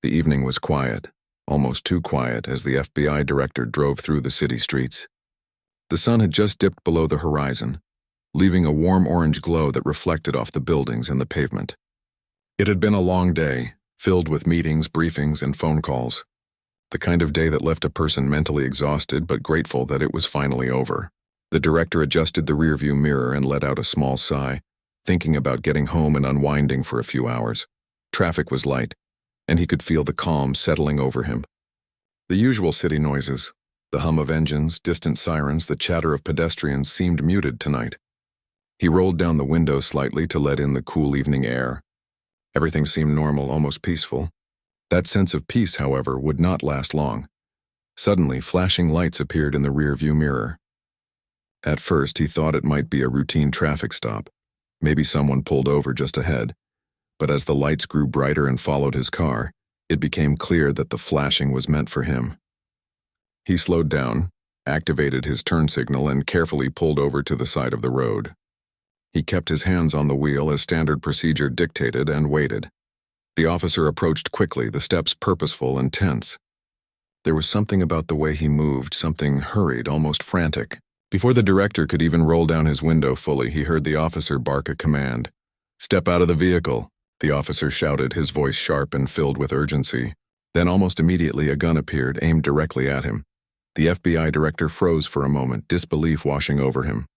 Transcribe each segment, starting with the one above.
The evening was quiet, almost too quiet, as the FBI director drove through the city streets. The sun had just dipped below the horizon, leaving a warm orange glow that reflected off the buildings and the pavement. It had been a long day, filled with meetings, briefings, and phone calls. The kind of day that left a person mentally exhausted but grateful that it was finally over. The director adjusted the rearview mirror and let out a small sigh, thinking about getting home and unwinding for a few hours. Traffic was light, and he could feel the calm settling over him. The usual city noises, the hum of engines, distant sirens, the chatter of pedestrians seemed muted tonight. He rolled down the window slightly to let in the cool evening air. Everything seemed normal, almost peaceful. That sense of peace, however, would not last long. Suddenly, flashing lights appeared in the rearview mirror. At first, he thought it might be a routine traffic stop. Maybe someone pulled over just ahead. But as the lights grew brighter and followed his car, it became clear that the flashing was meant for him. He slowed down, activated his turn signal, and carefully pulled over to the side of the road. He kept his hands on the wheel as standard procedure dictated and waited. The officer approached quickly, the steps purposeful and tense. There was something about the way he moved, something hurried, almost frantic. Before the director could even roll down his window fully, he heard the officer bark a command. "Step out of the vehicle," the officer shouted, his voice sharp and filled with urgency. Then almost immediately a gun appeared, aimed directly at him. The FBI director froze for a moment, disbelief washing over him.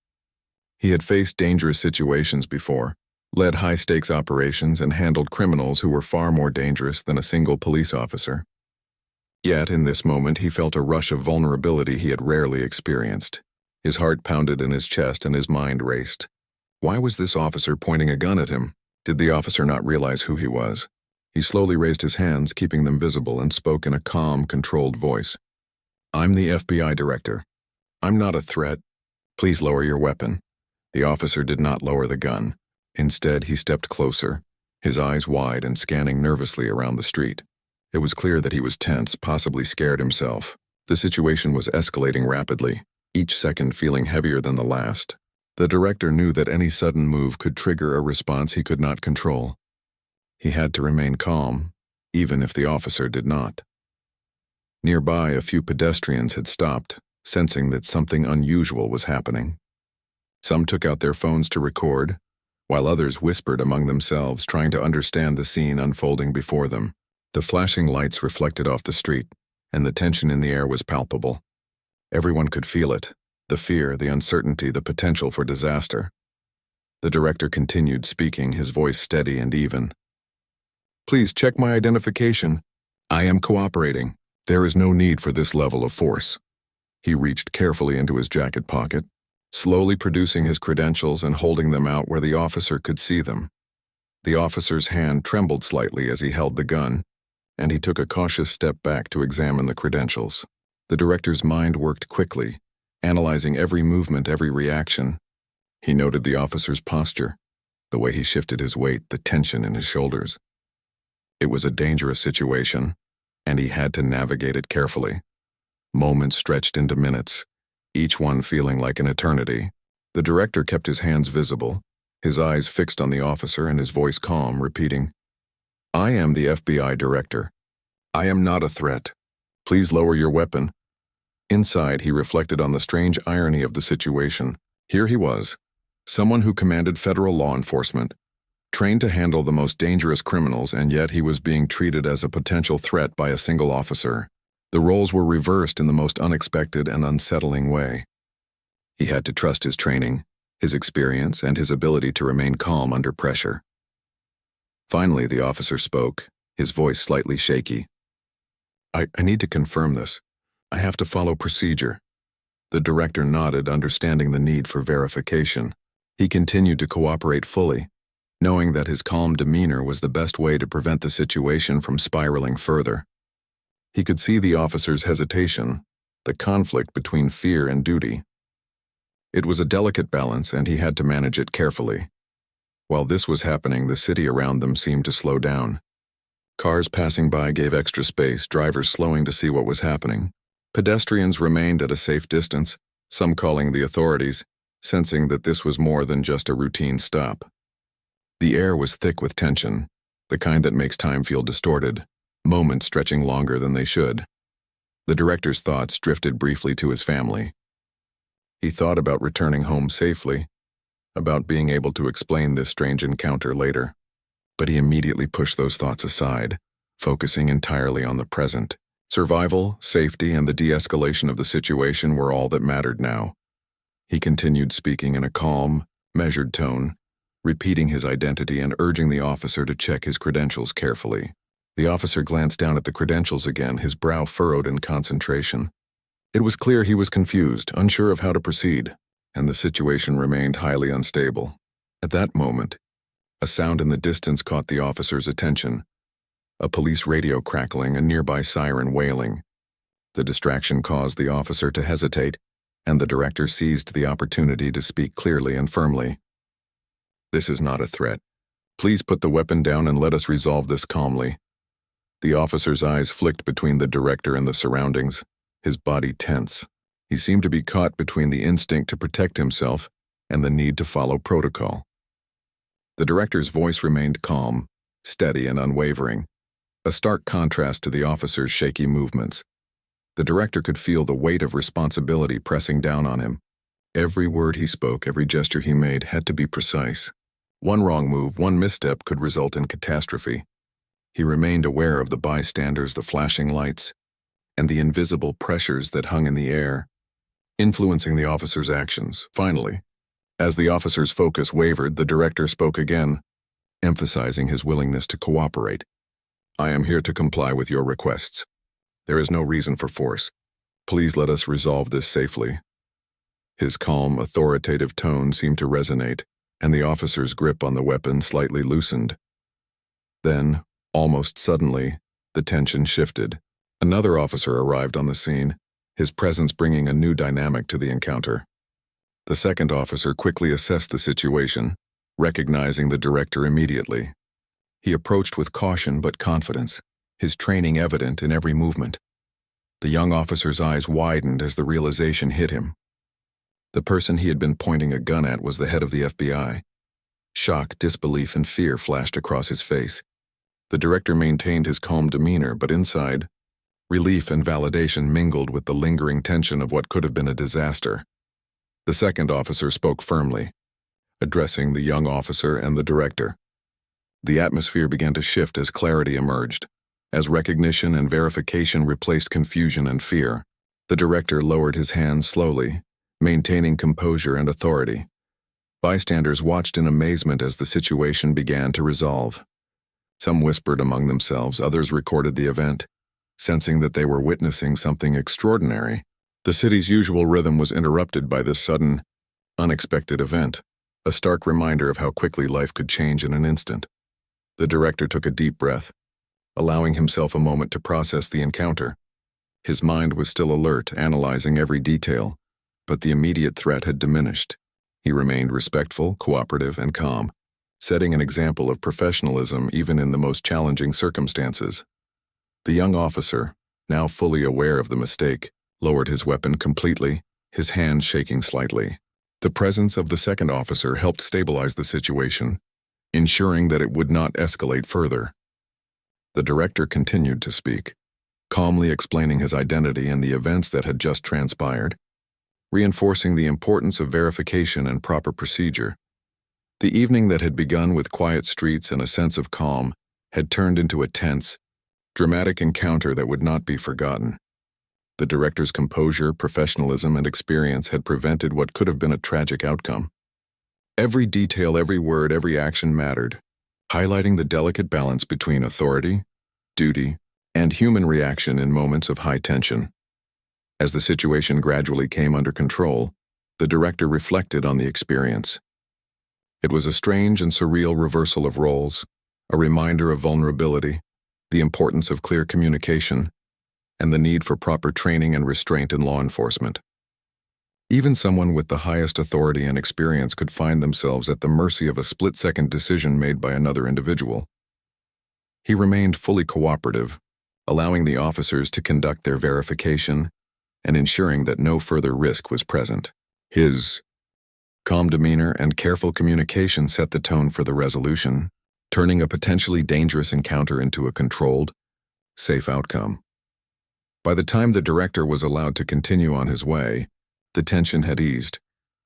He had faced dangerous situations before, led high-stakes operations, and handled criminals who were far more dangerous than a single police officer. Yet, in this moment, he felt a rush of vulnerability he had rarely experienced. His heart pounded in his chest and his mind raced. Why was this officer pointing a gun at him? Did the officer not realize who he was? He slowly raised his hands, keeping them visible, and spoke in a calm, controlled voice. "I'm the FBI director. I'm not a threat. Please lower your weapon." The officer did not lower the gun. Instead, he stepped closer, his eyes wide and scanning nervously around the street. It was clear that he was tense, possibly scared himself. The situation was escalating rapidly, each second feeling heavier than the last. The director knew that any sudden move could trigger a response he could not control. He had to remain calm, even if the officer did not. Nearby, a few pedestrians had stopped, sensing that something unusual was happening. Some took out their phones to record, while others whispered among themselves, trying to understand the scene unfolding before them. The flashing lights reflected off the street, and the tension in the air was palpable. Everyone could feel it, the fear, the uncertainty, the potential for disaster. The director continued speaking, his voice steady and even. "Please check my identification. I am cooperating. There is no need for this level of force." He reached carefully into his jacket pocket, slowly producing his credentials and holding them out where the officer could see them. The officer's hand trembled slightly as he held the gun, and he took a cautious step back to examine the credentials. The director's mind worked quickly, analyzing every movement, every reaction. He noted the officer's posture, the way he shifted his weight, the tension in his shoulders. It was a dangerous situation, and he had to navigate it carefully. Moments stretched into minutes, each one feeling like an eternity. The director kept his hands visible, his eyes fixed on the officer and his voice calm, repeating, "I am the FBI director. I am not a threat. Please lower your weapon." Inside, he reflected on the strange irony of the situation. Here he was, someone who commanded federal law enforcement, trained to handle the most dangerous criminals, and yet he was being treated as a potential threat by a single officer. The roles were reversed in the most unexpected and unsettling way. He had to trust his training, his experience, and his ability to remain calm under pressure. Finally, the officer spoke, his voice slightly shaky. I need to confirm this. I have to follow procedure." The director nodded, understanding the need for verification. He continued to cooperate fully, knowing that his calm demeanor was the best way to prevent the situation from spiraling further. He could see the officer's hesitation, the conflict between fear and duty. It was a delicate balance, and he had to manage it carefully. While this was happening, the city around them seemed to slow down. Cars passing by gave extra space, drivers slowing to see what was happening. Pedestrians remained at a safe distance, some calling the authorities, sensing that this was more than just a routine stop. The air was thick with tension, the kind that makes time feel distorted. moments stretching longer than they should. The director's thoughts drifted briefly to his family. He thought about returning home safely, about being able to explain this strange encounter later. But he immediately pushed those thoughts aside, focusing entirely on the present. Survival, safety, and the de-escalation of the situation were all that mattered now. He continued speaking in a calm, measured tone, repeating his identity and urging the officer to check his credentials carefully. The officer glanced down at the credentials again, his brow furrowed in concentration. It was clear he was confused, unsure of how to proceed, and the situation remained highly unstable. At that moment, a sound in the distance caught the officer's attention. A police radio crackling, a nearby siren wailing. The distraction caused the officer to hesitate, and the director seized the opportunity to speak clearly and firmly. "This is not a threat. Please put the weapon down and let us resolve this calmly." The officer's eyes flicked between the director and the surroundings, his body tense. He seemed to be caught between the instinct to protect himself and the need to follow protocol. The director's voice remained calm, steady, and unwavering, a stark contrast to the officer's shaky movements. The director could feel the weight of responsibility pressing down on him. Every word he spoke, every gesture he made had to be precise. One wrong move, one misstep could result in catastrophe. He remained aware of the bystanders, the flashing lights, and the invisible pressures that hung in the air, influencing the officer's actions. Finally, as the officer's focus wavered, the director spoke again, emphasizing his willingness to cooperate. "I am here to comply with your requests. There is no reason for force. Please let us resolve this safely." His calm, authoritative tone seemed to resonate, and the officer's grip on the weapon slightly loosened. Then, almost suddenly, the tension shifted. Another officer arrived on the scene, his presence bringing a new dynamic to the encounter. The second officer quickly assessed the situation, recognizing the director immediately. He approached with caution but confidence, his training evident in every movement. The young officer's eyes widened as the realization hit him. The person he had been pointing a gun at was the head of the FBI. Shock, disbelief, and fear flashed across his face. The director maintained his calm demeanor, but inside, relief and validation mingled with the lingering tension of what could have been a disaster. The second officer spoke firmly, addressing the young officer and the director. The atmosphere began to shift as clarity emerged, as recognition and verification replaced confusion and fear. The director lowered his hands slowly, maintaining composure and authority. Bystanders watched in amazement as the situation began to resolve. Some whispered among themselves, others recorded the event, sensing that they were witnessing something extraordinary. The city's usual rhythm was interrupted by this sudden, unexpected event, a stark reminder of how quickly life could change in an instant. The director took a deep breath, allowing himself a moment to process the encounter. His mind was still alert, analyzing every detail, but the immediate threat had diminished. He remained respectful, cooperative, and calm, setting an example of professionalism even in the most challenging circumstances. The young officer, now fully aware of the mistake, lowered his weapon completely, his hands shaking slightly. The presence of the second officer helped stabilize the situation, ensuring that it would not escalate further. The director continued to speak, calmly explaining his identity and the events that had just transpired, reinforcing the importance of verification and proper procedure. The evening that had begun with quiet streets and a sense of calm had turned into a tense, dramatic encounter that would not be forgotten. The director's composure, professionalism, and experience had prevented what could have been a tragic outcome. Every detail, every word, every action mattered, highlighting the delicate balance between authority, duty, and human reaction in moments of high tension. As the situation gradually came under control, the director reflected on the experience. It was a strange and surreal reversal of roles, a reminder of vulnerability, the importance of clear communication, and the need for proper training and restraint in law enforcement. Even someone with the highest authority and experience could find themselves at the mercy of a split-second decision made by another individual. He remained fully cooperative, allowing the officers to conduct their verification and ensuring that no further risk was present. His calm demeanor and careful communication set the tone for the resolution, turning a potentially dangerous encounter into a controlled, safe outcome. By the time the director was allowed to continue on his way, the tension had eased,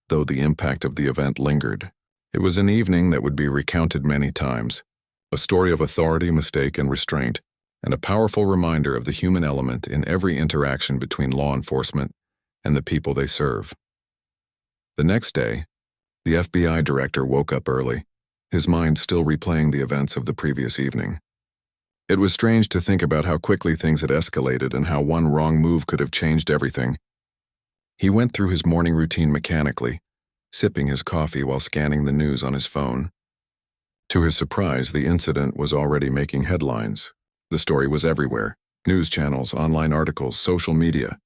though the impact of the event lingered. It was an evening that would be recounted many times, a story of authority, mistake, and restraint, and a powerful reminder of the human element in every interaction between law enforcement and the people they serve. The next day, the FBI director woke up early, his mind still replaying the events of the previous evening. It was strange to think about how quickly things had escalated and how one wrong move could have changed everything. He went through his morning routine mechanically, sipping his coffee while scanning the news on his phone. To his surprise, the incident was already making headlines. The story was everywhere: news channels, online articles, social media.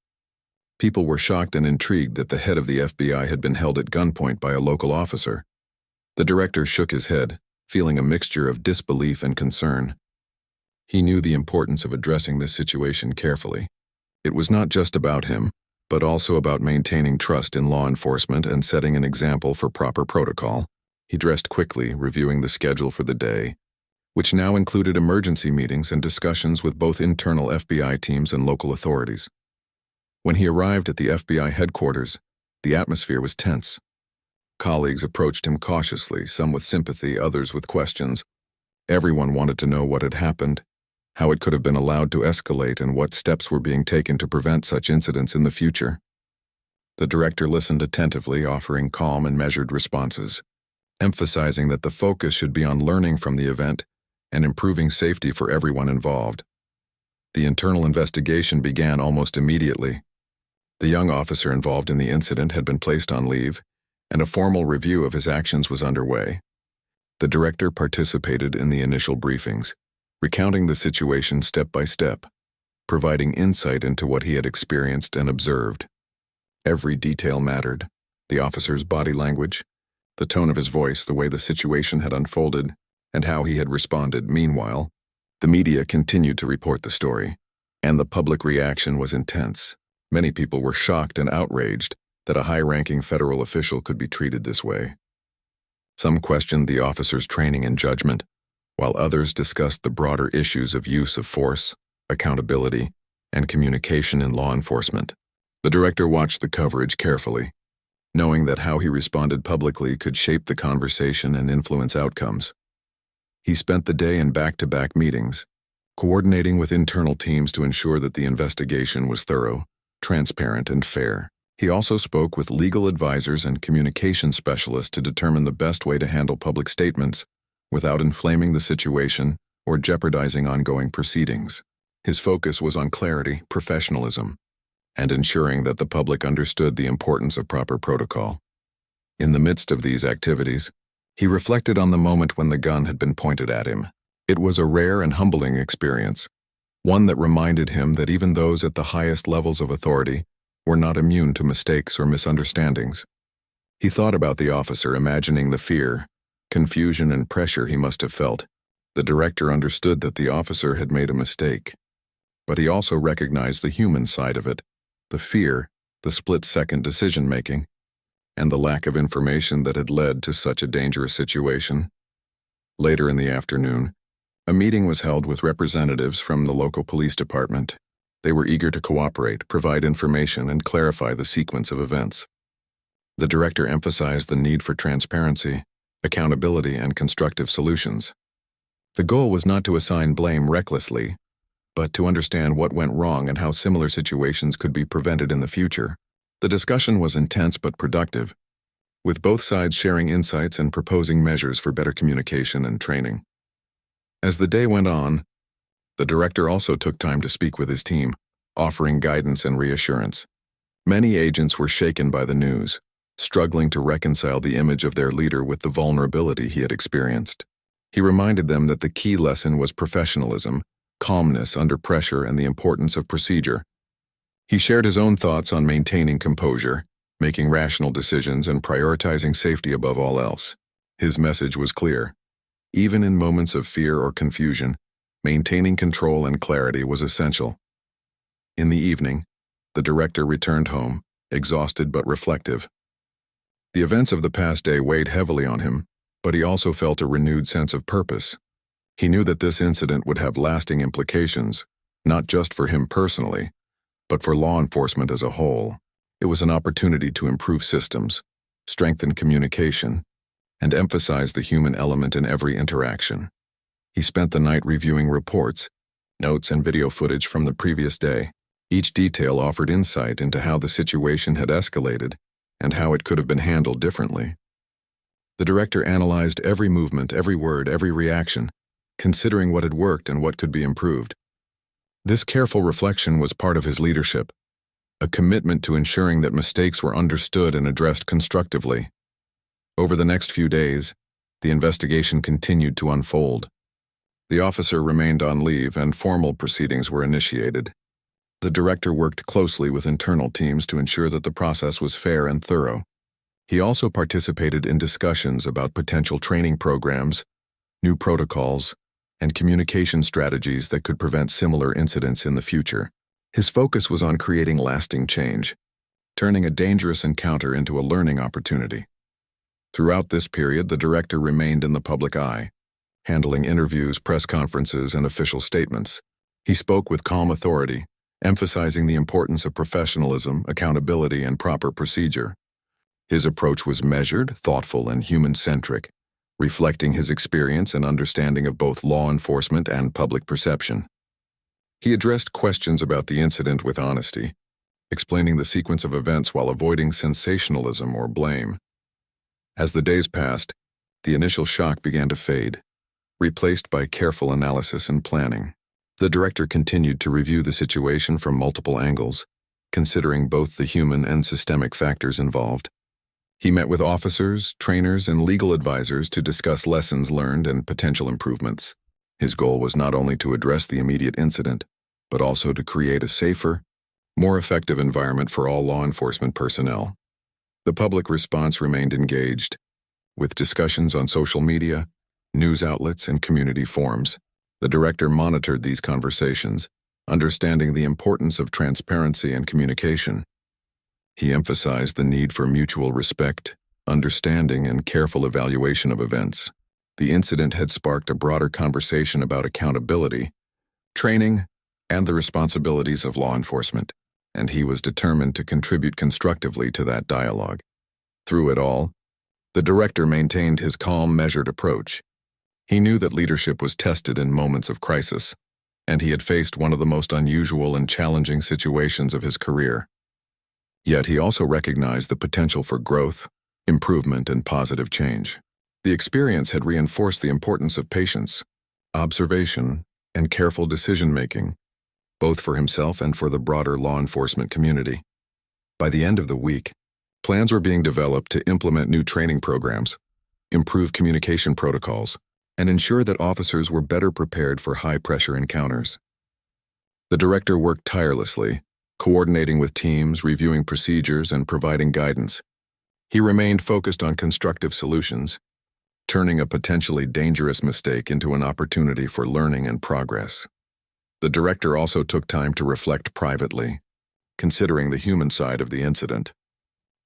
People were shocked and intrigued that the head of the FBI had been held at gunpoint by a local officer. The director shook his head, feeling a mixture of disbelief and concern. He knew the importance of addressing this situation carefully. It was not just about him, but also about maintaining trust in law enforcement and setting an example for proper protocol. He dressed quickly, reviewing the schedule for the day, which now included emergency meetings and discussions with both internal FBI teams and local authorities. When he arrived at the FBI headquarters, the atmosphere was tense. Colleagues approached him cautiously, some with sympathy, others with questions. Everyone wanted to know what had happened, how it could have been allowed to escalate, and what steps were being taken to prevent such incidents in the future. The director listened attentively, offering calm and measured responses, emphasizing that the focus should be on learning from the event and improving safety for everyone involved. The internal investigation began almost immediately. The young officer involved in the incident had been placed on leave, and a formal review of his actions was underway. The director participated in the initial briefings, recounting the situation step by step, providing insight into what he had experienced and observed. Every detail mattered: the officer's body language, the tone of his voice, the way the situation had unfolded, and how he had responded. Meanwhile, the media continued to report the story, and the public reaction was intense. Many people were shocked and outraged that a high-ranking federal official could be treated this way. Some questioned the officer's training and judgment, while others discussed the broader issues of use of force, accountability, and communication in law enforcement. The director watched the coverage carefully, knowing that how he responded publicly could shape the conversation and influence outcomes. He spent the day in back-to-back meetings, coordinating with internal teams to ensure that the investigation was thorough, transparent, and fair. He also spoke with legal advisors and communication specialists to determine the best way to handle public statements without inflaming the situation or jeopardizing ongoing proceedings. His focus was on clarity, professionalism, and ensuring that the public understood the importance of proper protocol. In the midst of these activities, he reflected on the moment when the gun had been pointed at him. It was a rare and humbling experience, one that reminded him that even those at the highest levels of authority were not immune to mistakes or misunderstandings. He thought about the officer, imagining the fear, confusion, and pressure he must have felt. The director understood that the officer had made a mistake, but he also recognized the human side of it: the fear, the split-second decision-making, and the lack of information that had led to such a dangerous situation. Later in the afternoon, a meeting was held with representatives from the local police department. They were eager to cooperate, provide information, and clarify the sequence of events. The director emphasized the need for transparency, accountability, and constructive solutions. The goal was not to assign blame recklessly, but to understand what went wrong and how similar situations could be prevented in the future. The discussion was intense but productive, with both sides sharing insights and proposing measures for better communication and training. As the day went on, the director also took time to speak with his team, offering guidance and reassurance. Many agents were shaken by the news, struggling to reconcile the image of their leader with the vulnerability he had experienced. He reminded them that the key lesson was professionalism, calmness under pressure, and the importance of procedure. He shared his own thoughts on maintaining composure, making rational decisions, and prioritizing safety above all else. His message was clear: even in moments of fear or confusion, maintaining control and clarity was essential. In the evening, the director returned home, exhausted but reflective. The events of the past day weighed heavily on him, but he also felt a renewed sense of purpose. He knew that this incident would have lasting implications, not just for him personally, but for law enforcement as a whole. It was an opportunity to improve systems, strengthen communication, and emphasize the human element in every interaction. He spent the night reviewing reports, notes, and video footage from the previous day. Each detail offered insight into how the situation had escalated and how it could have been handled differently. The director analyzed every movement, every word, every reaction, considering what had worked and what could be improved. This careful reflection was part of his leadership, a commitment to ensuring that mistakes were understood and addressed constructively. Over the next few days, the investigation continued to unfold. The officer remained on leave and formal proceedings were initiated. The director worked closely with internal teams to ensure that the process was fair and thorough. He also participated in discussions about potential training programs, new protocols, and communication strategies that could prevent similar incidents in the future. His focus was on creating lasting change, turning a dangerous encounter into a learning opportunity. Throughout this period, the director remained in the public eye, handling interviews, press conferences, and official statements. He spoke with calm authority, emphasizing the importance of professionalism, accountability, and proper procedure. His approach was measured, thoughtful, and human-centric, reflecting his experience and understanding of both law enforcement and public perception. He addressed questions about the incident with honesty, explaining the sequence of events while avoiding sensationalism or blame. As the days passed, the initial shock began to fade, replaced by careful analysis and planning. The director continued to review the situation from multiple angles, considering both the human and systemic factors involved. He met with officers, trainers, and legal advisors to discuss lessons learned and potential improvements. His goal was not only to address the immediate incident, but also to create a safer, more effective environment for all law enforcement personnel. The public response remained engaged, with discussions on social media, news outlets, and community forums. The director monitored these conversations, understanding the importance of transparency and communication. He emphasized the need for mutual respect, understanding, and careful evaluation of events. The incident had sparked a broader conversation about accountability, training, and the responsibilities of law enforcement, and he was determined to contribute constructively to that dialogue. Through it all, the director maintained his calm, measured approach. He knew that leadership was tested in moments of crisis, and he had faced one of the most unusual and challenging situations of his career. Yet he also recognized the potential for growth, improvement, and positive change. The experience had reinforced the importance of patience, observation, and careful decision-making, both for himself and for the broader law enforcement community. By the end of the week, plans were being developed to implement new training programs, improve communication protocols, and ensure that officers were better prepared for high-pressure encounters. The director worked tirelessly, coordinating with teams, reviewing procedures, and providing guidance. He remained focused on constructive solutions, turning a potentially dangerous mistake into an opportunity for learning and progress. The director also took time to reflect privately, considering the human side of the incident.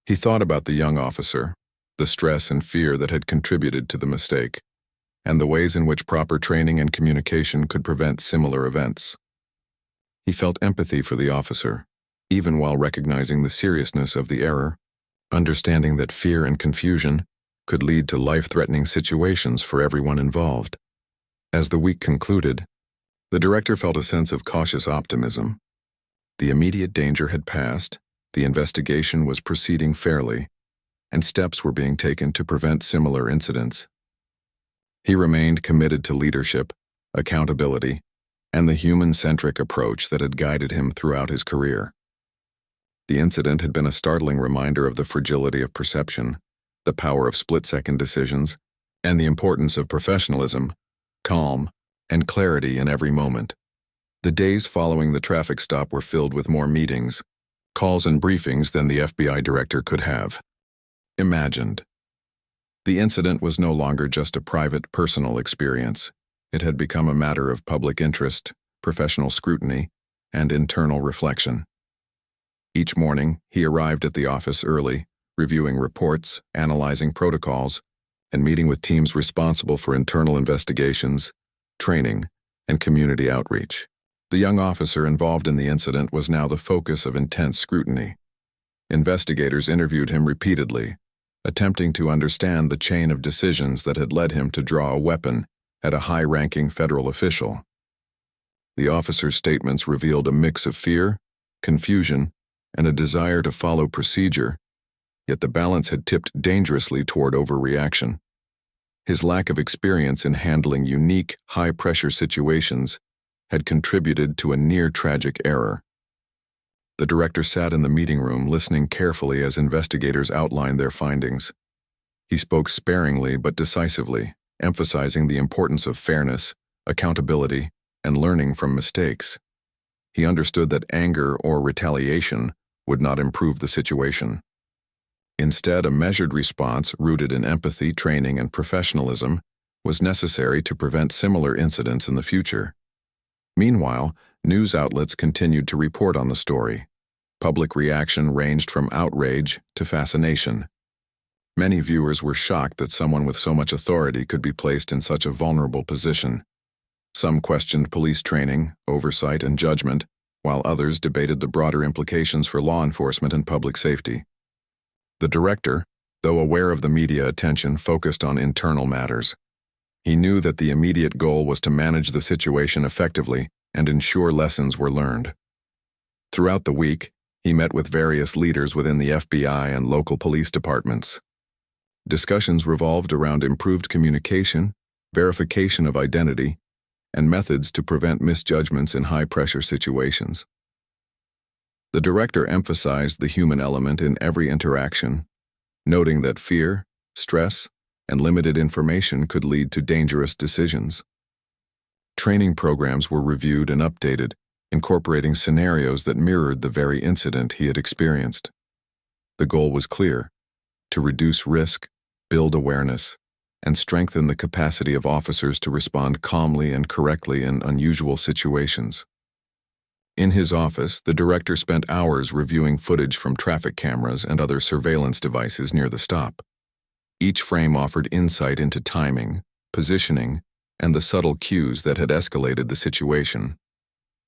He thought about the young officer, the stress and fear that had contributed to the mistake, and the ways in which proper training and communication could prevent similar events. He felt empathy for the officer, even while recognizing the seriousness of the error, understanding that fear and confusion could lead to life-threatening situations for everyone involved. As the week concluded, the director felt a sense of cautious optimism. The immediate danger had passed, the investigation was proceeding fairly, and steps were being taken to prevent similar incidents. He remained committed to leadership, accountability, and the human-centric approach that had guided him throughout his career. The incident had been a startling reminder of the fragility of perception, the power of split-second decisions, and the importance of professionalism, calm, and clarity in every moment. The days following the traffic stop were filled with more meetings, calls, and briefings than the FBI director could have imagined. The incident was no longer just a private, personal experience. It had become a matter of public interest, professional scrutiny, and internal reflection. Each morning, he arrived at the office early, reviewing reports, analyzing protocols, and meeting with teams responsible for internal investigations, training, and community outreach. The young officer involved in the incident was now the focus of intense scrutiny. Investigators interviewed him repeatedly, attempting to understand the chain of decisions that had led him to draw a weapon at a high-ranking federal official. The officer's statements revealed a mix of fear, confusion, and a desire to follow procedure, yet the balance had tipped dangerously toward overreaction. His lack of experience in handling unique, high-pressure situations had contributed to a near-tragic error. The director sat in the meeting room listening carefully as investigators outlined their findings. He spoke sparingly but decisively, emphasizing the importance of fairness, accountability, and learning from mistakes. He understood that anger or retaliation would not improve the situation. Instead, a measured response rooted in empathy, training, and professionalism was necessary to prevent similar incidents in the future. Meanwhile, news outlets continued to report on the story. Public reaction ranged from outrage to fascination. Many viewers were shocked that someone with so much authority could be placed in such a vulnerable position. Some questioned police training, oversight, and judgment, while others debated the broader implications for law enforcement and public safety. The director, though aware of the media attention, focused on internal matters. He knew that the immediate goal was to manage the situation effectively and ensure lessons were learned. Throughout the week, he met with various leaders within the FBI and local police departments. Discussions revolved around improved communication, verification of identity, and methods to prevent misjudgments in high-pressure situations. The director emphasized the human element in every interaction, noting that fear, stress, and limited information could lead to dangerous decisions. Training programs were reviewed and updated, incorporating scenarios that mirrored the very incident he had experienced. The goal was clear: to reduce risk, build awareness, and strengthen the capacity of officers to respond calmly and correctly in unusual situations. In his office, the director spent hours reviewing footage from traffic cameras and other surveillance devices near the stop. Each frame offered insight into timing, positioning, and the subtle cues that had escalated the situation.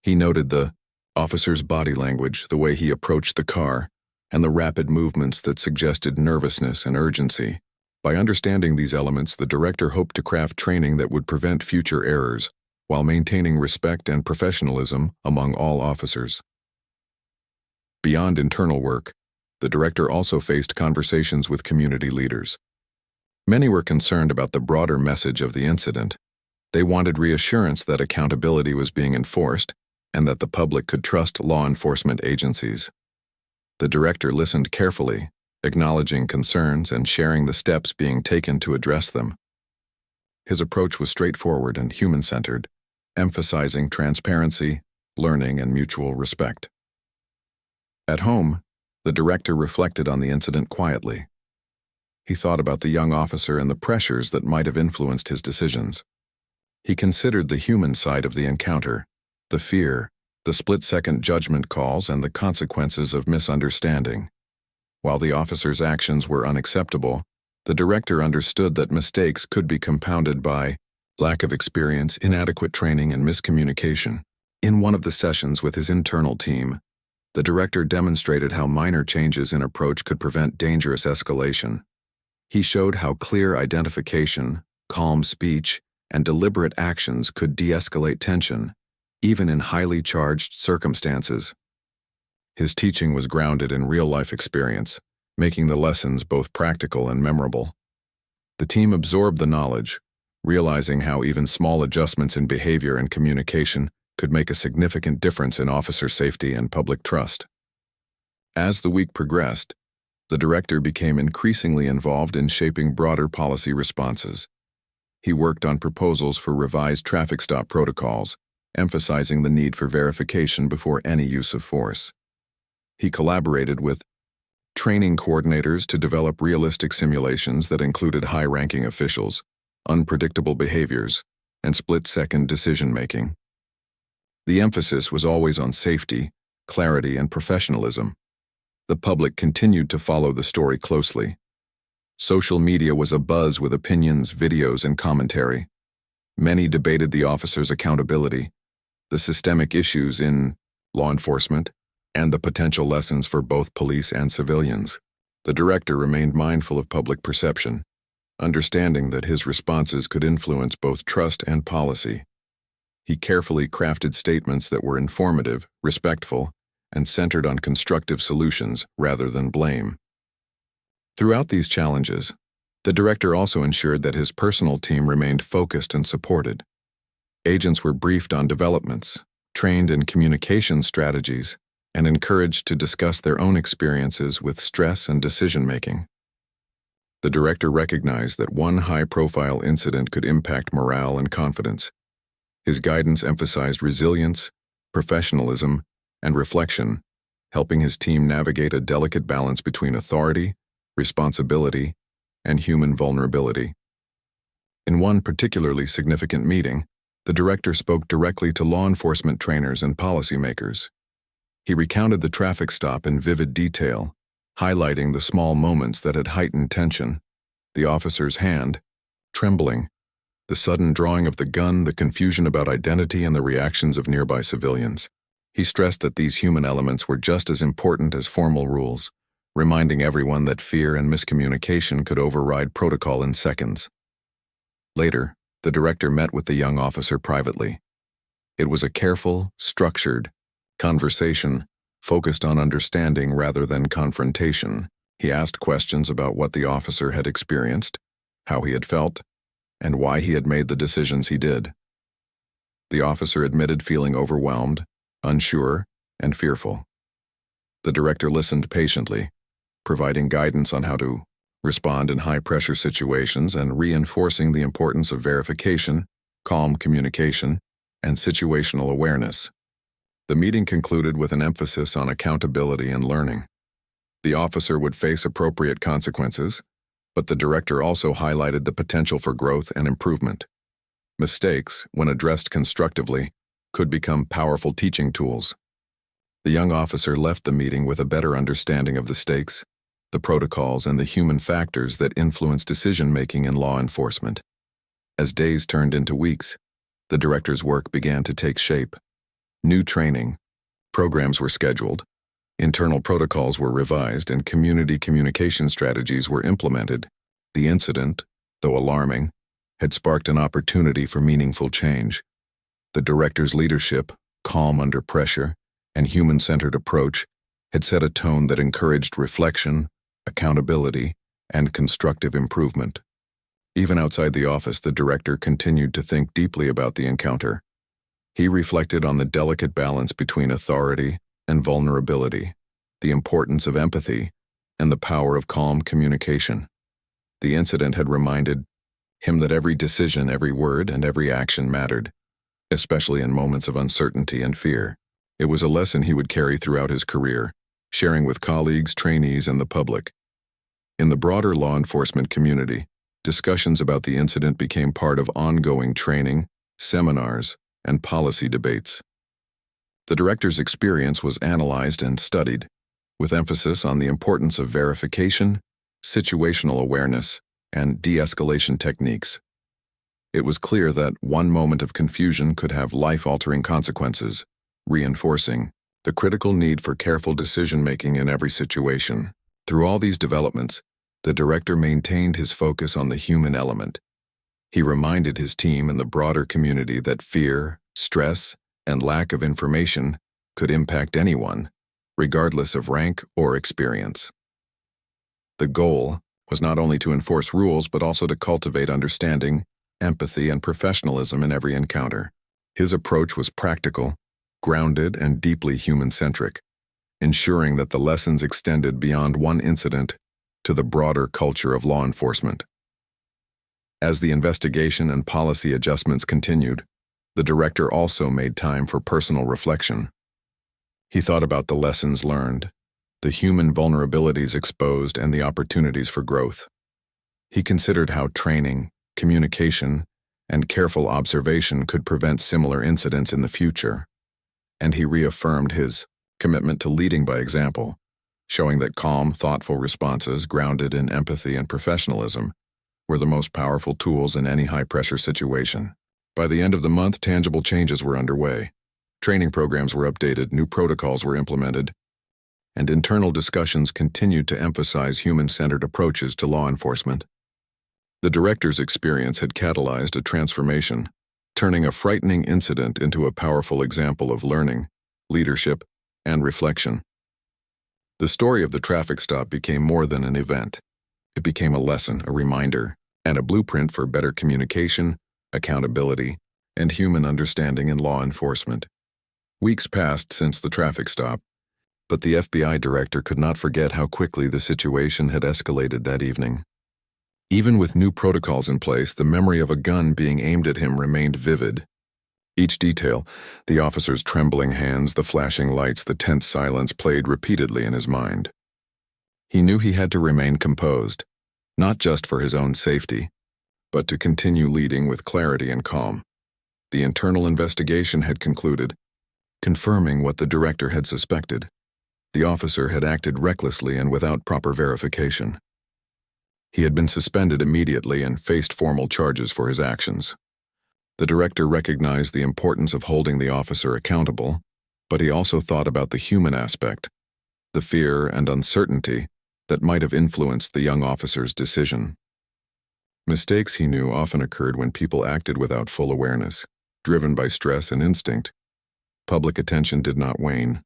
He noted the officer's body language, the way he approached the car, and the rapid movements that suggested nervousness and urgency. By understanding these elements, the director hoped to craft training that would prevent future errors, while maintaining respect and professionalism among all officers. Beyond internal work, the director also faced conversations with community leaders. Many were concerned about the broader message of the incident. They wanted reassurance that accountability was being enforced and that the public could trust law enforcement agencies. The director listened carefully, acknowledging concerns and sharing the steps being taken to address them. His approach was straightforward and human-centered, emphasizing transparency, learning, and mutual respect. At home, the director reflected on the incident quietly. He thought about the young officer and the pressures that might have influenced his decisions. He considered the human side of the encounter, the fear, the split-second judgment calls, and the consequences of misunderstanding. While the officer's actions were unacceptable, the director understood that mistakes could be compounded by lack of experience, inadequate training, and miscommunication. In one of the sessions with his internal team, the director demonstrated how minor changes in approach could prevent dangerous escalation. He showed how clear identification, calm speech, and deliberate actions could de-escalate tension, even in highly charged circumstances. His teaching was grounded in real-life experience, making the lessons both practical and memorable. The team absorbed the knowledge, realizing how even small adjustments in behavior and communication could make a significant difference in officer safety and public trust. As the week progressed, the director became increasingly involved in shaping broader policy responses. He worked on proposals for revised traffic stop protocols, emphasizing the need for verification before any use of force. He collaborated with training coordinators to develop realistic simulations that included high-ranking officials, unpredictable behaviors, and split-second decision-making. The emphasis was always on safety, clarity, and professionalism. The public continued to follow the story closely. Social media was abuzz with opinions, videos, and commentary. Many debated the officer's accountability, the systemic issues in law enforcement, and the potential lessons for both police and civilians. The director remained mindful of public perception, understanding that his responses could influence both trust and policy. He carefully crafted statements that were informative, respectful, and centered on constructive solutions rather than blame. Throughout these challenges, the director also ensured that his personal team remained focused and supported. Agents were briefed on developments, trained in communication strategies, and encouraged to discuss their own experiences with stress and decision-making. The director recognized that one high-profile incident could impact morale and confidence. His guidance emphasized resilience, professionalism, and reflection, helping his team navigate a delicate balance between authority, responsibility, and human vulnerability. In one particularly significant meeting, the director spoke directly to law enforcement trainers and policymakers. He recounted the traffic stop in vivid detail, highlighting the small moments that had heightened tension: the officer's hand trembling, the sudden drawing of the gun, the confusion about identity, and the reactions of nearby civilians. He stressed that these human elements were just as important as formal rules, reminding everyone that fear and miscommunication could override protocol in seconds. Later, the director met with the young officer privately. It was a careful, structured conversation focused on understanding rather than confrontation. He asked questions about what the officer had experienced, how he had felt, and why he had made the decisions he did. The officer admitted feeling overwhelmed, unsure, and fearful. The director listened patiently, providing guidance on how to respond in high-pressure situations and reinforcing the importance of verification, calm communication, and situational awareness. The meeting concluded with an emphasis on accountability and learning. The officer would face appropriate consequences, but the director also highlighted the potential for growth and improvement. Mistakes, when addressed constructively, could become powerful teaching tools. The young officer left the meeting with a better understanding of the stakes, the protocols, and the human factors that influence decision-making in law enforcement. As days turned into weeks, the director's work began to take shape. New training programs were scheduled, internal protocols were revised, and community communication strategies were implemented. The incident, though alarming, had sparked an opportunity for meaningful change. The director's leadership, calm under pressure, and human-centered approach had set a tone that encouraged reflection, accountability, and constructive improvement. Even outside the office, the director continued to think deeply about the encounter. He reflected on the delicate balance between authority and vulnerability, the importance of empathy, and the power of calm communication. The incident had reminded him that every decision, every word, and every action mattered, especially in moments of uncertainty and fear. It was a lesson he would carry throughout his career, sharing with colleagues, trainees, and the public. In the broader law enforcement community, discussions about the incident became part of ongoing training, seminars, and policy debates. The director's experience was analyzed and studied, with emphasis on the importance of verification, situational awareness, and de-escalation techniques. It was clear that one moment of confusion could have life-altering consequences, reinforcing the critical need for careful decision-making in every situation. Through all these developments, the director maintained his focus on the human element. He reminded his team and the broader community that fear, stress, and lack of information could impact anyone, regardless of rank or experience. The goal was not only to enforce rules but also to cultivate understanding, empathy, and professionalism in every encounter. His approach was practical, grounded, and deeply human-centric, ensuring that the lessons extended beyond one incident to the broader culture of law enforcement. As the investigation and policy adjustments continued, the director also made time for personal reflection. He thought about the lessons learned, the human vulnerabilities exposed, and the opportunities for growth. He considered how training, communication, and careful observation could prevent similar incidents in the future, and he reaffirmed his commitment to leading by example, showing that calm, thoughtful responses grounded in empathy and professionalism were the most powerful tools in any high-pressure situation. By the end of the month, tangible changes were underway. Training programs were updated, new protocols were implemented, and internal discussions continued to emphasize human-centered approaches to law enforcement. The director's experience had catalyzed a transformation, turning a frightening incident into a powerful example of learning, leadership, and reflection. The story of the traffic stop became more than an event. It became a lesson, a reminder, and a blueprint for better communication, accountability, and human understanding in law enforcement. Weeks passed since the traffic stop, but the FBI director could not forget how quickly the situation had escalated that evening. Even with new protocols in place, the memory of a gun being aimed at him remained vivid. Each detail, the officer's trembling hands, the flashing lights, the tense silence, played repeatedly in his mind. He knew he had to remain composed, not just for his own safety, but to continue leading with clarity and calm. The internal investigation had concluded, confirming what the director had suspected. The officer had acted recklessly and without proper verification. He had been suspended immediately and faced formal charges for his actions. The director recognized the importance of holding the officer accountable, but he also thought about the human aspect, the fear and uncertainty that might have influenced the young officer's decision. Mistakes, he knew, often occurred when people acted without full awareness, driven by stress and instinct. Public attention did not wane.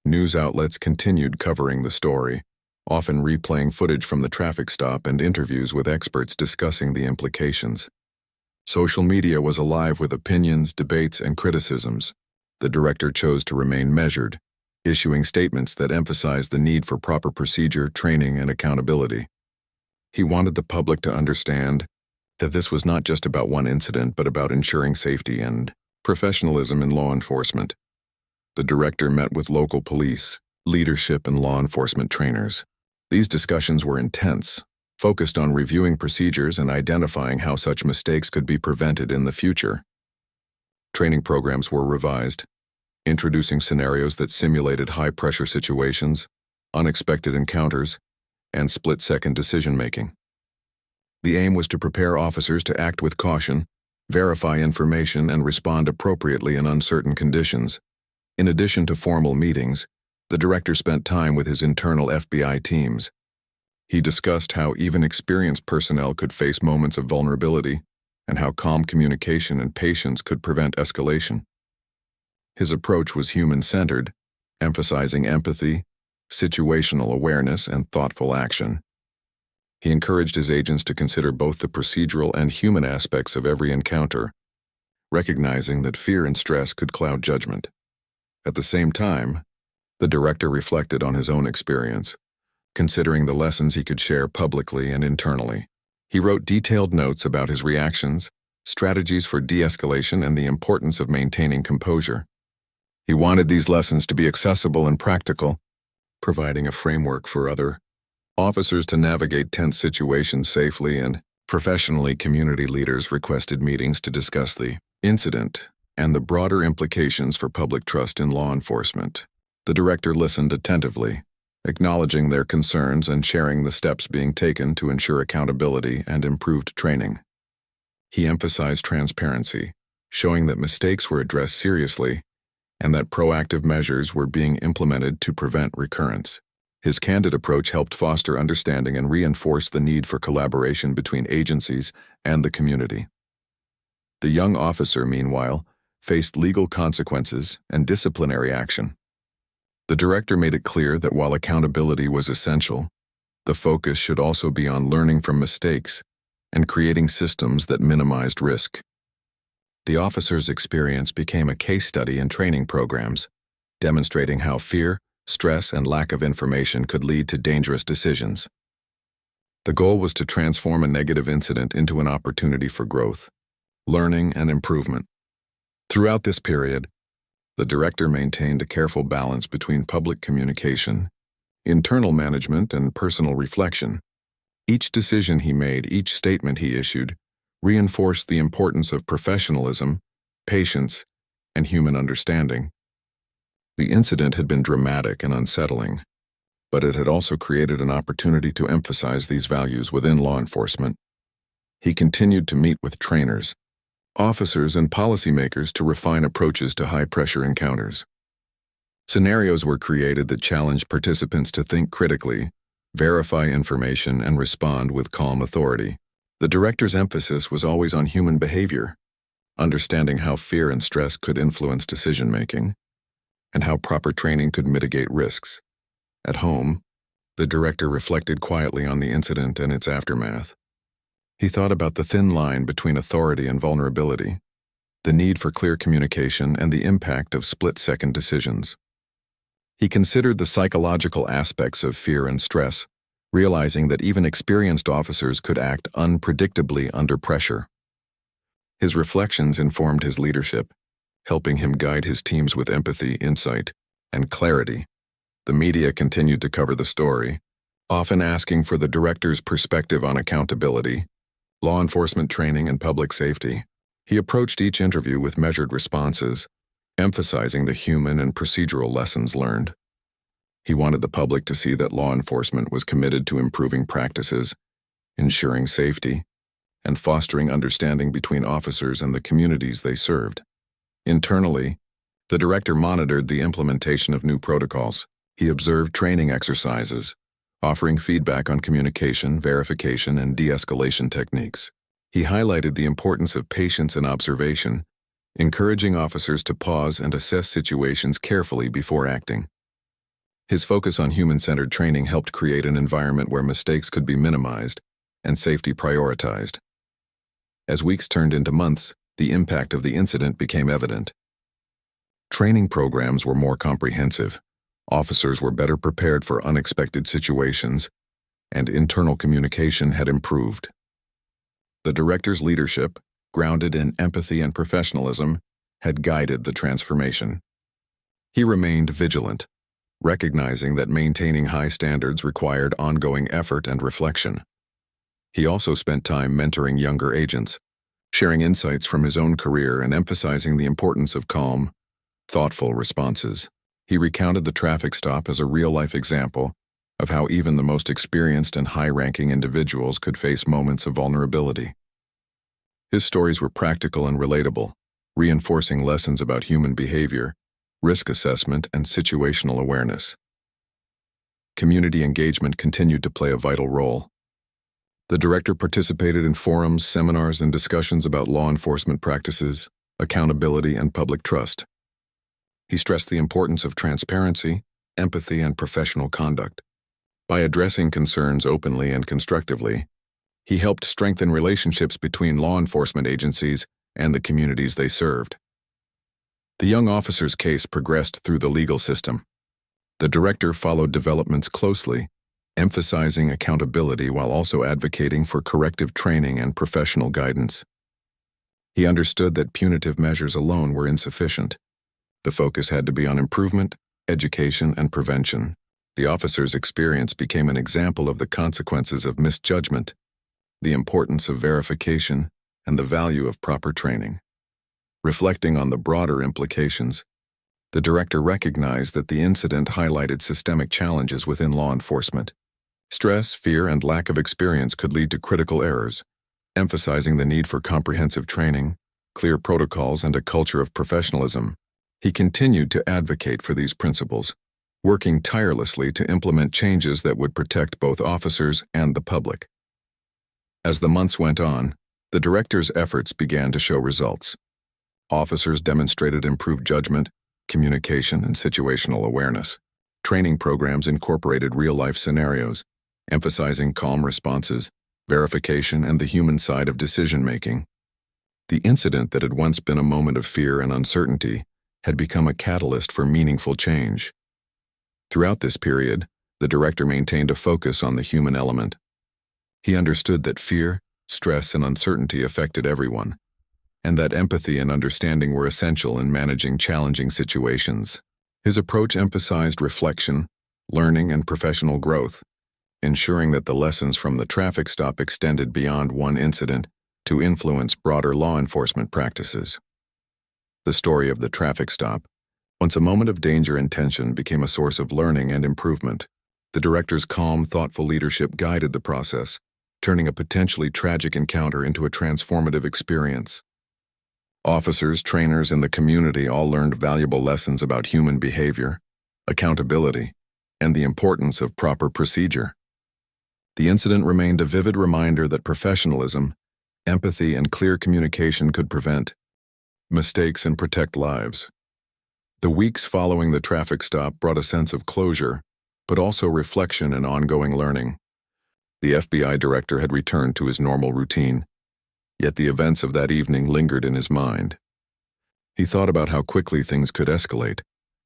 News outlets continued covering the story, often replaying footage from the traffic stop and interviews with experts discussing the implications. Social media was alive with opinions, debates, and criticisms. The director chose to remain measured, issuing statements that emphasized the need for proper procedure, training, and accountability. He wanted the public to understand that this was not just about one incident, but about ensuring safety and professionalism in law enforcement. The director met with local police, leadership, and law enforcement trainers. These discussions were intense, focused on reviewing procedures and identifying how such mistakes could be prevented in the future. Training programs were revised, introducing scenarios that simulated high-pressure situations, unexpected encounters, and split-second decision-making. The aim was to prepare officers to act with caution, verify information, and respond appropriately in uncertain conditions. In addition to formal meetings, the director spent time with his internal FBI teams. He discussed how even experienced personnel could face moments of vulnerability and how calm communication and patience could prevent escalation. His approach was human-centered, emphasizing empathy, situational awareness, and thoughtful action. He encouraged his agents to consider both the procedural and human aspects of every encounter, recognizing that fear and stress could cloud judgment. At the same time, the director reflected on his own experience, considering the lessons he could share publicly and internally. He wrote detailed notes about his reactions, strategies for de-escalation, and the importance of maintaining composure. He wanted these lessons to be accessible and practical, providing a framework for other officers to navigate tense situations safely and professionally. Community leaders requested meetings to discuss the incident and the broader implications for public trust in law enforcement. The director listened attentively, acknowledging their concerns and sharing the steps being taken to ensure accountability and improved training. He emphasized transparency, showing that mistakes were addressed seriously and that proactive measures were being implemented to prevent recurrence. His candid approach helped foster understanding and reinforce the need for collaboration between agencies and the community. The young officer, meanwhile, faced legal consequences and disciplinary action. The director made it clear that while accountability was essential, the focus should also be on learning from mistakes and creating systems that minimized risk. The officer's experience became a case study in training programs, demonstrating how fear, stress, and lack of information could lead to dangerous decisions. The goal was to transform a negative incident into an opportunity for growth, learning, and improvement. Throughout this period, the director maintained a careful balance between public communication, internal management, and personal reflection. Each decision he made, each statement he issued, reinforced the importance of professionalism, patience, and human understanding. The incident had been dramatic and unsettling, but it had also created an opportunity to emphasize these values within law enforcement. He continued to meet with trainers, officers and policymakers to refine approaches to high-pressure encounters. Scenarios were created that challenged participants to think critically, verify information, and respond with calm authority. The director's emphasis was always on human behavior, understanding how fear and stress could influence decision-making, and how proper training could mitigate risks. At home, the director reflected quietly on the incident and its aftermath. He thought about the thin line between authority and vulnerability, the need for clear communication, and the impact of split-second decisions. He considered the psychological aspects of fear and stress, realizing that even experienced officers could act unpredictably under pressure. His reflections informed his leadership, helping him guide his teams with empathy, insight, and clarity. The media continued to cover the story, often asking for the director's perspective on accountability, law enforcement training, and public safety. He approached each interview with measured responses, emphasizing the human and procedural lessons learned. He wanted the public to see that law enforcement was committed to improving practices, ensuring safety, and fostering understanding between officers and the communities they served. Internally, the director monitored the implementation of new protocols. He observed training exercises, offering feedback on communication, verification, and de-escalation techniques. He highlighted the importance of patience and observation, encouraging officers to pause and assess situations carefully before acting. His focus on human-centered training helped create an environment where mistakes could be minimized and safety prioritized. As weeks turned into months, the impact of the incident became evident. Training programs were more comprehensive, officers were better prepared for unexpected situations, and internal communication had improved. The director's leadership, grounded in empathy and professionalism, had guided the transformation. He remained vigilant, recognizing that maintaining high standards required ongoing effort and reflection. He also spent time mentoring younger agents, sharing insights from his own career and emphasizing the importance of calm, thoughtful responses. He recounted the traffic stop as a real-life example of how even the most experienced and high-ranking individuals could face moments of vulnerability. His stories were practical and relatable, reinforcing lessons about human behavior, risk assessment, and situational awareness. Community engagement continued to play a vital role. The director participated in forums, seminars, and discussions about law enforcement practices, accountability, and public trust. He stressed the importance of transparency, empathy, and professional conduct. By addressing concerns openly and constructively, he helped strengthen relationships between law enforcement agencies and the communities they served. The young officer's case progressed through the legal system. The director followed developments closely, emphasizing accountability while also advocating for corrective training and professional guidance. He understood that punitive measures alone were insufficient. The focus had to be on improvement, education, and prevention. The officer's experience became an example of the consequences of misjudgment, the importance of verification, and the value of proper training. Reflecting on the broader implications, the director recognized that the incident highlighted systemic challenges within law enforcement. Stress, fear, and lack of experience could lead to critical errors, emphasizing the need for comprehensive training, clear protocols, and a culture of professionalism. He continued to advocate for these principles, working tirelessly to implement changes that would protect both officers and the public. As the months went on, the director's efforts began to show results. Officers demonstrated improved judgment, communication, and situational awareness. Training programs incorporated real-life scenarios, emphasizing calm responses, verification, and the human side of decision-making. The incident that had once been a moment of fear and uncertainty had become a catalyst for meaningful change. Throughout this period, the director maintained a focus on the human element. He understood that fear, stress, and uncertainty affected everyone, and that empathy and understanding were essential in managing challenging situations. His approach emphasized reflection, learning, and professional growth, ensuring that the lessons from the traffic stop extended beyond one incident to influence broader law enforcement practices. The story of the traffic stop, once a moment of danger and tension, became a source of learning and improvement. The director's calm, thoughtful leadership guided the process, turning a potentially tragic encounter into a transformative experience. Officers, trainers, and the community all learned valuable lessons about human behavior, accountability, and the importance of proper procedure. The incident remained a vivid reminder that professionalism, empathy, and clear communication could prevent mistakes and protect lives. The weeks following the traffic stop brought a sense of closure, but also reflection and ongoing learning. The FBI director had returned to his normal routine, yet the events of that evening lingered in his mind. He thought about how quickly things could escalate,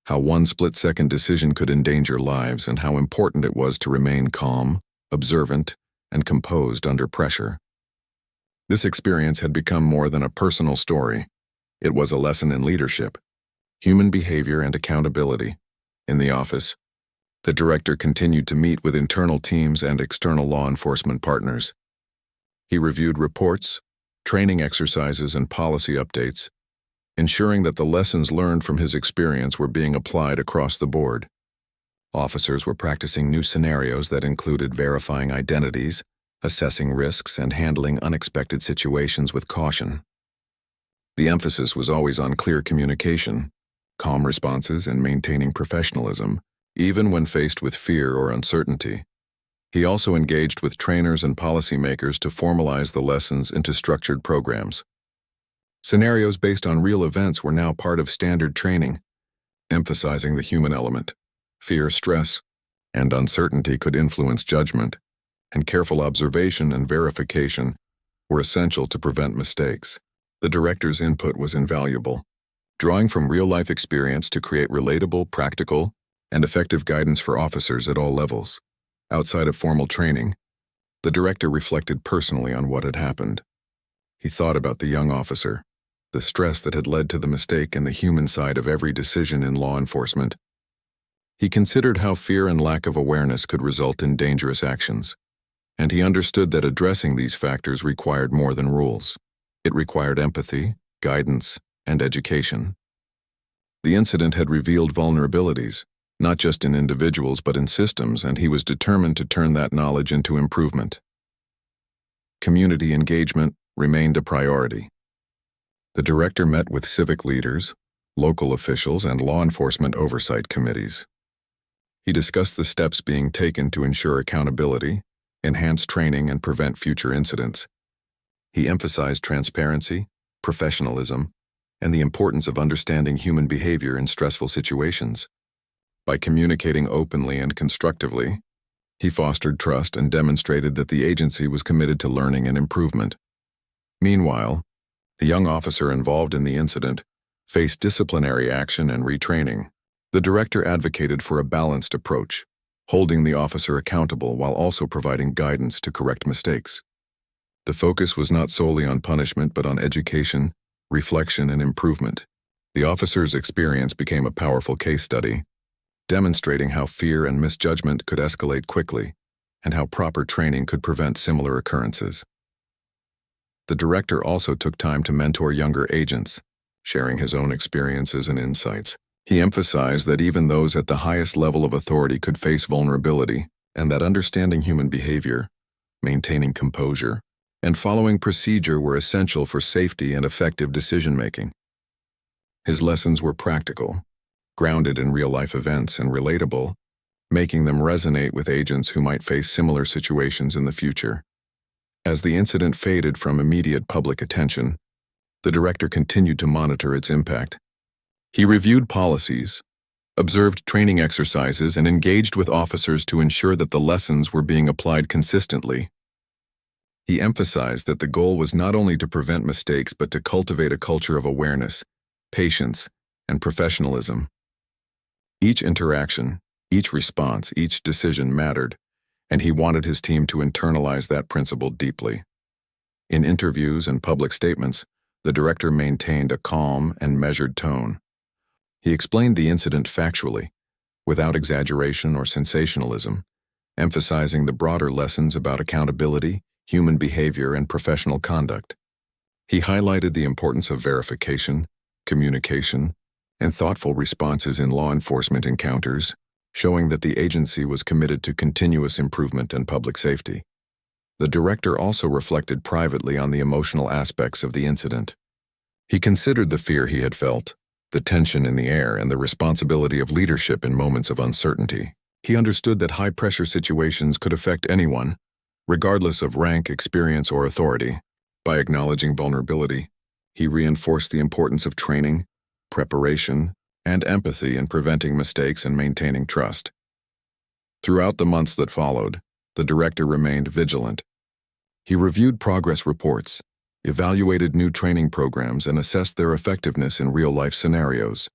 how one split-second decision could endanger lives, and how important it was to remain calm, observant, and composed under pressure. This experience had become more than a personal story. It was a lesson in leadership, human behavior, and accountability. In the office, the director continued to meet with internal teams and external law enforcement partners. He reviewed reports, training exercises, and policy updates, ensuring that the lessons learned from his experience were being applied across the board. Officers were practicing new scenarios that included verifying identities, assessing risks, and handling unexpected situations with caution. The emphasis was always on clear communication, calm responses, and maintaining professionalism, even when faced with fear or uncertainty. He also engaged with trainers and policymakers to formalize the lessons into structured programs. Scenarios based on real events were now part of standard training, emphasizing the human element. Fear, stress, and uncertainty could influence judgment, and careful observation and verification were essential to prevent mistakes. The director's input was invaluable, drawing from real-life experience to create relatable, practical, and effective guidance for officers at all levels. Outside of formal training, the director reflected personally on what had happened. He thought about the young officer, the stress that had led to the mistake, and the human side of every decision in law enforcement. He considered how fear and lack of awareness could result in dangerous actions, and he understood that addressing these factors required more than rules. It required empathy, guidance, and education. The incident had revealed vulnerabilities, not just in individuals but in systems, and he was determined to turn that knowledge into improvement. Community engagement remained a priority. The director met with civic leaders, local officials, and law enforcement oversight committees. He discussed the steps being taken to ensure accountability, enhance training, and prevent future incidents. He emphasized transparency, professionalism, and the importance of understanding human behavior in stressful situations. By communicating openly and constructively, he fostered trust and demonstrated that the agency was committed to learning and improvement. Meanwhile, the young officer involved in the incident faced disciplinary action and retraining. The director advocated for a balanced approach, holding the officer accountable while also providing guidance to correct mistakes. The focus was not solely on punishment but on education, reflection, and improvement. The officer's experience became a powerful case study, demonstrating how fear and misjudgment could escalate quickly and how proper training could prevent similar occurrences. The director also took time to mentor younger agents, sharing his own experiences and insights. He emphasized that even those at the highest level of authority could face vulnerability, and that understanding human behavior, maintaining composure, and following procedure were essential for safety and effective decision-making. His lessons were practical, grounded in real-life events, and relatable, making them resonate with agents who might face similar situations in the future. As the incident faded from immediate public attention, the director continued to monitor its impact. He reviewed policies, observed training exercises, and engaged with officers to ensure that the lessons were being applied consistently. He emphasized that the goal was not only to prevent mistakes but to cultivate a culture of awareness, patience, and professionalism. Each interaction, each response, each decision mattered, and he wanted his team to internalize that principle deeply. In interviews and public statements, the director maintained a calm and measured tone. He explained the incident factually, without exaggeration or sensationalism, emphasizing the broader lessons about accountability, human behavior, and professional conduct. He highlighted the importance of verification, communication, and thoughtful responses in law enforcement encounters, showing that the agency was committed to continuous improvement and public safety. The director also reflected privately on the emotional aspects of the incident. He considered the fear he had felt, the tension in the air, and the responsibility of leadership in moments of uncertainty. He understood that high-pressure situations could affect anyone, regardless of rank, experience, or authority. By acknowledging vulnerability, he reinforced the importance of training, preparation, and empathy in preventing mistakes and maintaining trust. Throughout the months that followed, the director remained vigilant. He reviewed progress reports, evaluated new training programs, and assessed their effectiveness in real-life scenarios.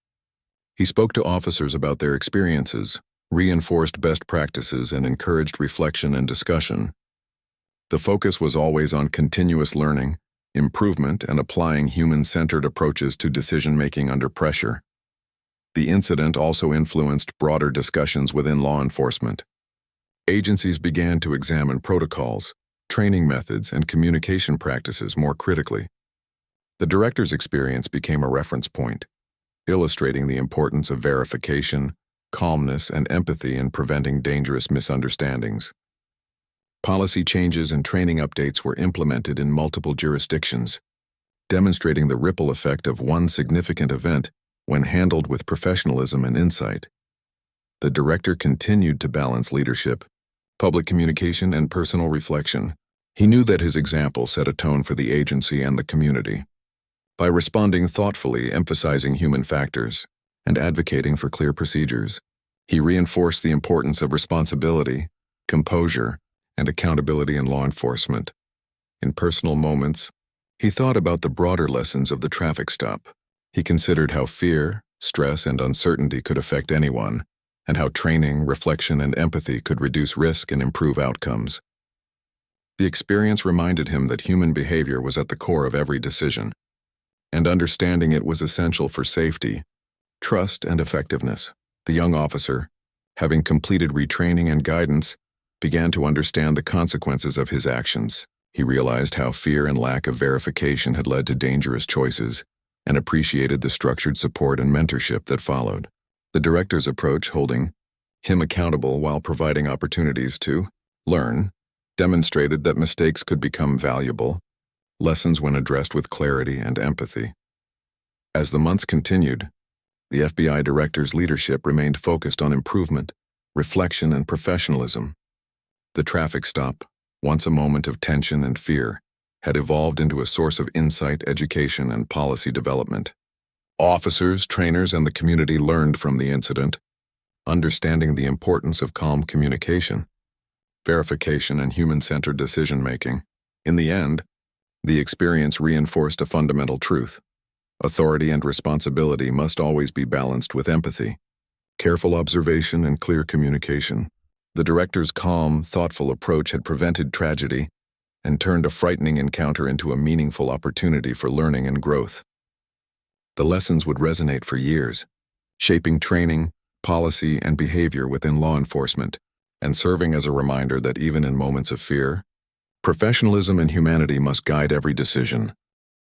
He spoke to officers about their experiences, reinforced best practices, and encouraged reflection and discussion. The focus was always on continuous learning, improvement, and applying human-centered approaches to decision-making under pressure. The incident also influenced broader discussions within law enforcement. Agencies began to examine protocols, training methods, and communication practices more critically. The director's experience became a reference point, illustrating the importance of verification, calmness, and empathy in preventing dangerous misunderstandings. Policy changes and training updates were implemented in multiple jurisdictions, demonstrating the ripple effect of one significant event when handled with professionalism and insight. The director continued to balance leadership, public communication, and personal reflection. He knew that his example set a tone for the agency and the community. By responding thoughtfully, emphasizing human factors, and advocating for clear procedures, he reinforced the importance of responsibility, composure, and accountability in law enforcement. In personal moments, he thought about the broader lessons of the traffic stop. He considered how fear, stress, and uncertainty could affect anyone, and how training, reflection, and empathy could reduce risk and improve outcomes. The experience reminded him that human behavior was at the core of every decision, and understanding it was essential for safety, trust, and effectiveness. The young officer, having completed retraining and guidance, began to understand the consequences of his actions. He realized how fear and lack of verification had led to dangerous choices, and appreciated the structured support and mentorship that followed. The director's approach, holding him accountable while providing opportunities to learn, demonstrated that mistakes could become valuable lessons when addressed with clarity and empathy. As the months continued, the FBI director's leadership remained focused on improvement, reflection, and professionalism. The traffic stop, once a moment of tension and fear, had evolved into a source of insight, education, and policy development. Officers, trainers, and the community learned from the incident, understanding the importance of calm communication, verification, and human-centered decision-making. In the end, the experience reinforced a fundamental truth. Authority and responsibility must always be balanced with empathy, careful observation, and clear communication. The director's calm, thoughtful approach had prevented tragedy and turned a frightening encounter into a meaningful opportunity for learning and growth. The lessons would resonate for years, shaping training, policy, and behavior within law enforcement, and serving as a reminder that even in moments of fear, professionalism and humanity must guide every decision.